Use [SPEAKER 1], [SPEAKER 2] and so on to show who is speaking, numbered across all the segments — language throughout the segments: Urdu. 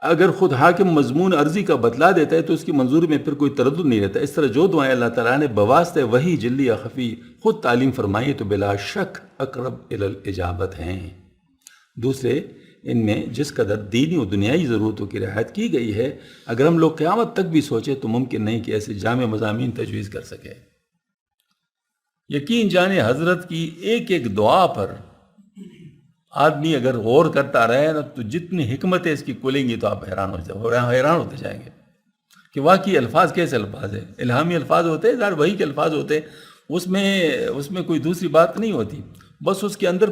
[SPEAKER 1] اگر خود حاکم مضمون عرضی کا بتلا دیتا ہے تو اس کی منظوری میں پھر کوئی تردد نہیں رہتا. اس طرح جو دعائیں اللہ تعالیٰ نے بواسطہ وحی جلی یا خفی خود تعلیم فرمائی تو بلا شک اقرب الی الاجابت ہیں. دوسرے، ان میں جس قدر دینی و دنیائی ضرورتوں کی رعایت کی گئی ہے، اگر ہم لوگ قیامت تک بھی سوچیں تو ممکن نہیں کہ ایسے جامع مضامین تجویز کر سکے. یقین جانے حضرت کی ایک ایک دعا پر آدمی اگر غور کرتا رہے نا تو جتنی حکمتیں اس کی کھلیں گی تو آپ حیران ہوتے جائیں گے کہ واقعی الفاظ کیسے الفاظ ہیں. الہامی الفاظ ہوتے ہیں، ظاہر وحی کے الفاظ ہوتے ہیں، اس میں کوئی دوسری بات نہیں ہوتی، بس اس کے اندر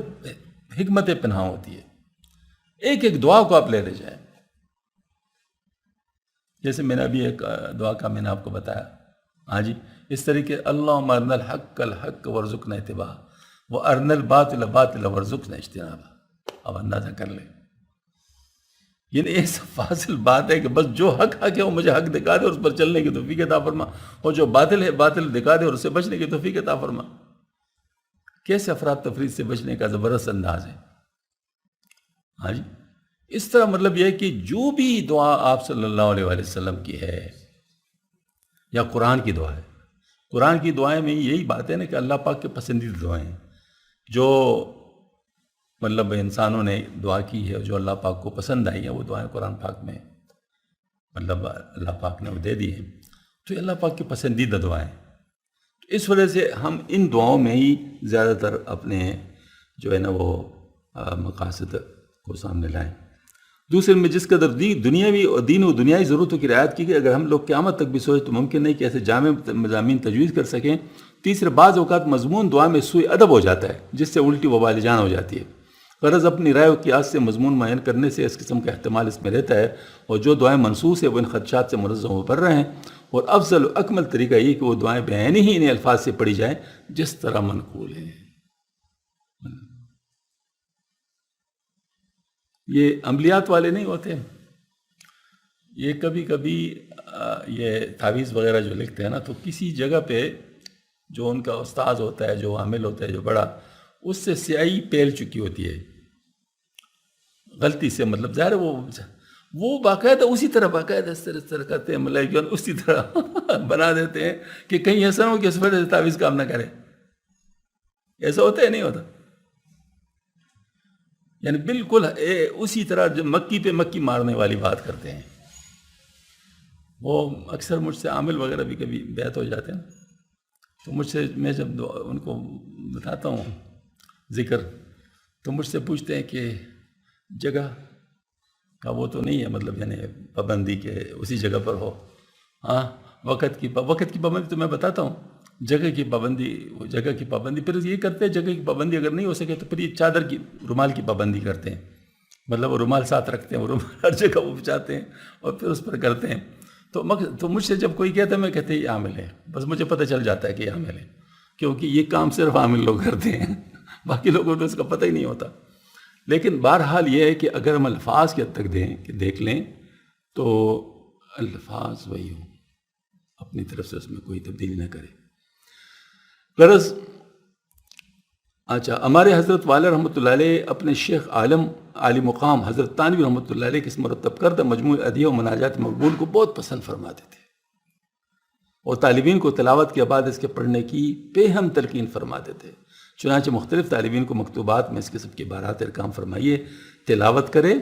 [SPEAKER 1] حکمتیں پنہاں ہوتی ہے. ایک ایک دعا کو آپ لے جائیں. جیسے میں نے ابھی ایک دعا کا میں نے آپ کو بتایا، ہاں جی، اس طریقے اللہم ارنا الحق الحق ورزقنا اتباع و ارنا الباطل باطل ورزقنا اجتنابا. اب اندازہ کر لیں، یعنی ایسا فاصل بات ہے کہ بس جو حق ہے وہ مجھے حق دکھا دے اور اس پر چلنے کی توفیق عطا فرما، اور جو باطل ہے باطل دکھا دے اور اس سے بچنے کی توفیق عطا فرما. کیسے افراد تفرید سے بچنے کا زبردست انداز ہے. ہاں جی، اس طرح مطلب یہ ہے کہ جو بھی دعا آپ صلی اللہ علیہ وآلہ وسلم کی ہے یا قرآن کی دعا ہے، قرآن کی دعائیں میں یہی بات ہے نا کہ اللہ پاک کے پسندیدہ دعائیں ہیں، جو مطلب انسانوں نے دعا کی ہے، جو اللہ پاک کو پسند آئی ہیں، وہ دعائیں قرآن پاک میں مطلب اللہ پاک نے وہ دے دی ہیں. تو یہ اللہ پاک کی پسندیدہ دعائیں. تو اس وجہ سے ہم ان دعاؤں میں ہی زیادہ تر اپنے جو ہے نا وہ مقاصد کو سامنے لائیں. دوسرے میں جس قدر دنیاوی اور دین و دنیائی ضرورتوں کی رعایت کی گئی، اگر ہم لوگ قیامت تک بھی سوچیں تو ممکن نہیں کہ ایسے جامع مضامین تجویز کر سکیں. تیسرے، بعض اوقات مضمون دعا میں سوء ادب ہو جاتا ہے جس سے الٹی وبال جان ہو جاتی ہے. غرض اپنی رائے و قیاس سے مضمون معین کرنے سے اس قسم کا احتمال اس میں رہتا ہے، اور جو دعائیں منصوص ہیں وہ ان خدشات سے منزہ ہو پڑ رہے ہیں. اور افضل و اکمل طریقہ یہ کہ وہ دعائیں بعینی ہی انہیں الفاظ سے پڑھی جائیں جس طرح منقول ہیں. یہ عملیات والے نہیں ہوتے، یہ کبھی کبھی یہ تعویذ وغیرہ جو لکھتے ہیں نا، تو کسی جگہ پہ جو ان کا استاذ ہوتا ہے، جو عامل ہوتا ہے، جو بڑا، اس سے سیاہی پھیل چکی ہوتی ہے غلطی سے، مطلب ظاہر ہے وہ باقاعدہ اسی طرح باقاعدہ اس طرح کرتے ہیں، ملائکہ اسی طرح بنا دیتے ہیں کہ کہیں ایسا ہو کہ اس وجہ سے تعویذ کام نہ کرے. ایسا ہوتا ہے نہیں ہوتا؟ یعنی بالکل اسی طرح جو مکی پہ مکی مارنے والی بات کرتے ہیں. وہ اکثر مجھ سے عامل وغیرہ بھی کبھی بیعت ہو جاتے ہیں، تو مجھ سے میں جب ان کو بتاتا ہوں ذکر، تو مجھ سے پوچھتے ہیں کہ جگہ کا وہ تو نہیں ہے، مطلب یعنی پابندی کے اسی جگہ پر ہو. ہاں، وقت کی پابندی تو میں بتاتا ہوں، جگہ کی پابندی پھر یہ کرتے ہیں. جگہ کی پابندی اگر نہیں ہو سکے تو پھر یہ چادر کی، رومال کی پابندی کرتے ہیں. مطلب وہ رومال ساتھ رکھتے ہیں، وہ رومال ہر جگہ وہ بچاتے ہیں اور پھر اس پر کرتے ہیں. تو مجھ سے جب کوئی کہتا ہے، میں کہتے ہیں یہ عامل ہے، بس مجھے پتہ چل جاتا ہے کہ یہ عامل ہے، کیونکہ یہ کام صرف عامل لوگ کرتے ہیں، باقی لوگوں کو اس کا پتہ ہی نہیں ہوتا. لیکن بہرحال یہ ہے کہ اگر ہم الفاظ کی حد تک دیکھ لیں تو الفاظ وہی ہوں، اپنی طرف سے اس میں کوئی تبدیلی نہ کرے. غرض اچھا، ہمارے حضرت والا رحمۃ اللہ علیہ اپنے شیخ عالی مقام حضرت تانوی رحمۃ اللہ علیہ کے اس مرتب کردہ مجموعہ ادعیہ و مناجات مقبول کو بہت پسند فرماتے تھے، اور طالبین کو تلاوت کے بعد اس کے پڑھنے کی بے ہم تلقین فرماتے تھے. چنانچہ مختلف طالبین کو مکتوبات میں اس قسم کی عبارات ارقام فرمائیے، تلاوت کرے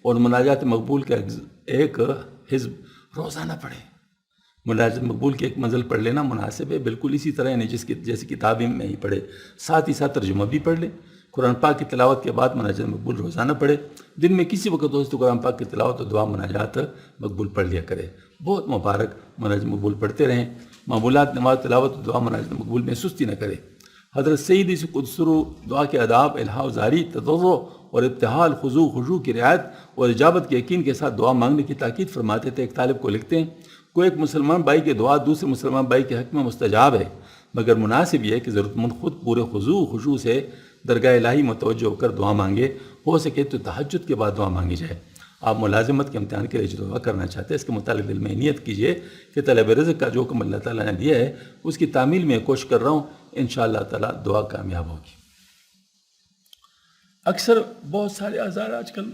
[SPEAKER 1] اور مناجات مقبول کا ایک حزب روزانہ پڑھیں. مناجات مقبول کی ایک منزل پڑھ لینا مناسب ہے، بالکل اسی طرح یعنی جیسی کتابیں میں ہی پڑھے، ساتھ ہی ساتھ ترجمہ بھی پڑھ لیں. قرآن پاک کی تلاوت کے بعد مناجات مقبول روزانہ پڑھے. دن میں کسی وقت ہو تو قرآن پاک کی تلاوت اور دعا مناجات مقبول پڑھ لیا کرے. بہت مبارک، مناجات مقبول پڑھتے رہیں. معمولات نماز تلاوت اور دعا مناجات مقبول میں سستی نہ کرے. حضرت سید قدسرو دعا کے آداب، الہا و زاری، تضرع اور ابتحال، خضوع کی رعایت اور اجابت کے یقین کے ساتھ دعا مانگنے کی تاکید فرماتے تھے. ایک طالب کو لکھتے ہیں، کوئی ایک مسلمان بھائی کی دعا دوسرے مسلمان بھائی کے حق میں مستجاب ہے، مگر مناسب یہ ہے کہ ضرورت مند خود پورے خضوع سے درگاہ الہی متوجہ ہو کر دعا مانگے. ہو سکے تو تہجد کے بعد دعا مانگی جائے. آپ ملازمت کے امتحان کے لیے جو دعا کرنا چاہتے ہیں، اس کے متعلق دل میں نیت کیجئے کہ طلب رزق کا جو حکم اللہ تعالیٰ نے دیا ہے اس کی تعمیل میں کوشش کر رہا ہوں، انشاءاللہ تعالیٰ دعا کامیاب ہوگی. اکثر بہت سارے آزار آج کل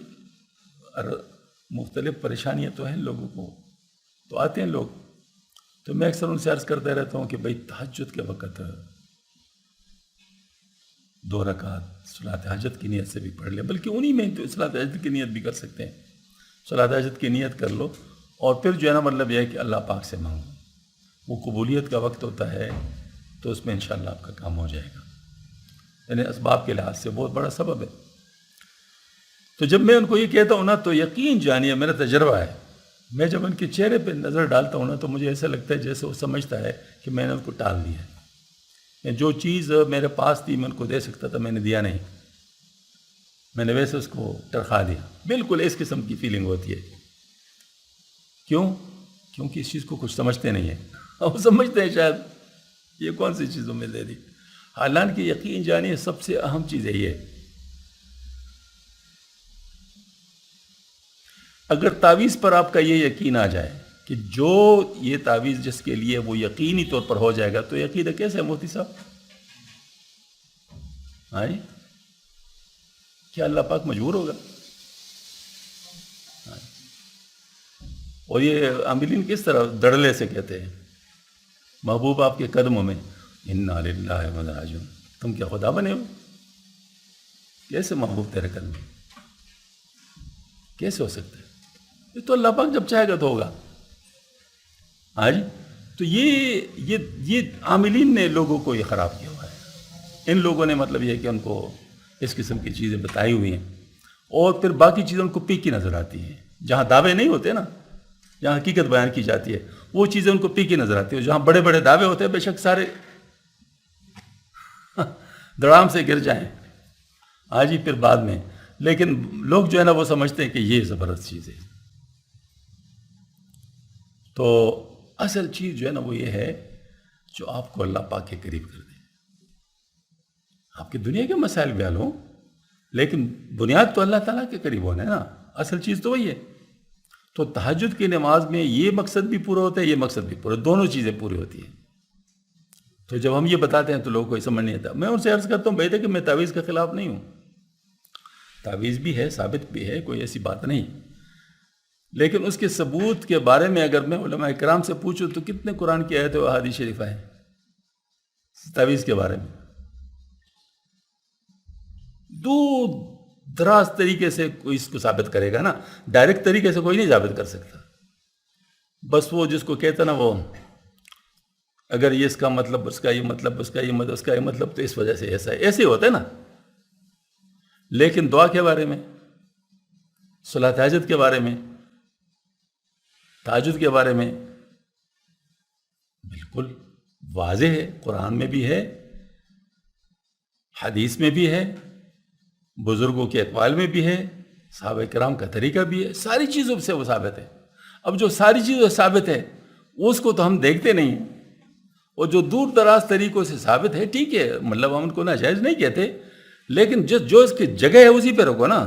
[SPEAKER 1] مختلف پریشانیاں تو ہیں لوگوں کو، تو آتے ہیں لوگ، تو میں اکثر ان سے عرض کرتا رہتا ہوں کہ بھائی تہجد کے وقت 2 رکعت صلاۃ حاجت کی نیت سے بھی پڑھ لیں، بلکہ انہی میں تو صلاۃ حاجت کی نیت بھی کر سکتے ہیں، صلاۃ حاجت کی نیت کر لو، اور پھر جو ہے نا مطلب یہ ہے کہ اللہ پاک سے مانگو، وہ قبولیت کا وقت ہوتا ہے تو اس میں انشاءاللہ آپ کا کام ہو جائے گا، یعنی اسباب کے لحاظ سے بہت بڑا سبب ہے۔ تو جب میں ان کو یہ کہتا ہوں نا تو یقین جانیے میرا تجربہ ہے، میں جب ان کے چہرے پہ نظر ڈالتا ہوں نا تو مجھے ایسا لگتا ہے جیسے وہ سمجھتا ہے کہ میں نے ان کو ٹال دیا ہے، جو چیز میرے پاس تھی میں ان کو دے سکتا تھا میں نے دیا نہیں، میں نے ویسے اس کو ٹرخا دیا، بالکل اس قسم کی فیلنگ ہوتی ہے۔ کیوں؟ کیونکہ اس چیز کو کچھ سمجھتے نہیں ہیں، وہ سمجھتے ہیں شاید یہ کون سی چیزوں میں دے دی، حالانکہ یقین جانیے سب سے اہم چیز ہے یہ، اگر تعویذ پر آپ کا یہ یقین آ جائے کہ جو یہ تعویذ جس کے لیے وہ یقینی طور پر ہو جائے گا، تو یقین کیسے ہے مفتی صاحب؟ کیا اللہ پاک مجبور ہوگا؟ اور یہ عاملین کس طرح دڑلے سے کہتے ہیں محبوب آپ کے قدموں میں انا للہ و انا راجعون، تم کیا خدا بنے ہو؟ کیسے محبوب تیرے قدم میں؟ کیسے ہو سکتا ہے؟ یہ تو اللہ پاک جب چاہے گا تو ہوگا۔ تو یہ عاملین نے لوگوں کو یہ خراب کیا ہوا ہے، ان لوگوں نے مطلب یہ کہ ان کو اس قسم کی چیزیں بتائی ہوئی ہیں، اور پھر باقی چیزیں ان کو پیکی نظر آتی ہیں، جہاں دعوے نہیں ہوتے نا، جہاں حقیقت بیان کی جاتی ہے وہ چیزیں ان کو پیکی نظر آتی ہیں، جہاں بڑے بڑے دعوے ہوتے ہیں بے شک سارے دڑام سے گر جائیں پھر بعد میں، لیکن لوگ جو ہے نا وہ سمجھتے ہیں کہ یہ زبردست چیز ہے۔ تو اصل چیز جو ہے نا وہ یہ ہے جو آپ کو اللہ پاک کے قریب کر دے، آپ کی دنیا کے مسائل بھی حل ہوں، لیکن بنیاد تو اللہ تعالیٰ کے قریب ہونا ہے نا، اصل چیز تو وہی ہے۔ تو تہجد کی نماز میں یہ مقصد بھی پورا ہوتا ہے، یہ مقصد بھی پورا، دونوں چیزیں پوری ہوتی ہیں۔ تو جب ہم یہ بتاتے ہیں تو لوگوں کو یہ سمجھ نہیں آتا۔ میں ان سے عرض کرتا ہوں بھائی کہ میں تعویذ کے خلاف نہیں ہوں، تعویذ بھی ہے، ثابت بھی ہے، کوئی ایسی بات نہیں، لیکن اس کے ثبوت کے بارے میں اگر میں علماء کرام سے پوچھوں تو کتنے قرآن کی آیت و احادیث شریفہ ہیں تعویذ کے بارے میں؟ دور دراز طریقے سے کوئی اس کو ثابت کرے گا نا، ڈائریکٹ طریقے سے کوئی نہیں ثابت کر سکتا، بس وہ جس کو کہتا نا وہ اگر یہ اس کا مطلب، اس کا یہ مطلب، اس کا یہ مطلب، اس کا یہ مطلب، تو اس وجہ سے ایسا ہے، ایسے ہوتا ہے نا۔ لیکن دعا کے بارے میں، صلاۃ حاجت کے بارے میں، تہجد کے بارے میں بالکل واضح ہے، قرآن میں بھی ہے، حدیث میں بھی ہے، بزرگوں کے اقوال میں بھی ہے، صحابہ کرام کا طریقہ بھی ہے، ساری چیزوں سے وہ ثابت ہے۔ اب جو ساری چیزوں سے ثابت ہے اس کو تو ہم دیکھتے نہیں ہیں، اور جو دور دراز طریقوں سے ثابت ہے ٹھیک ہے، مطلب ہم ان کو ناجائز نہیں کہتے، لیکن جو اس کی جگہ ہے اسی پہ رکو نا۔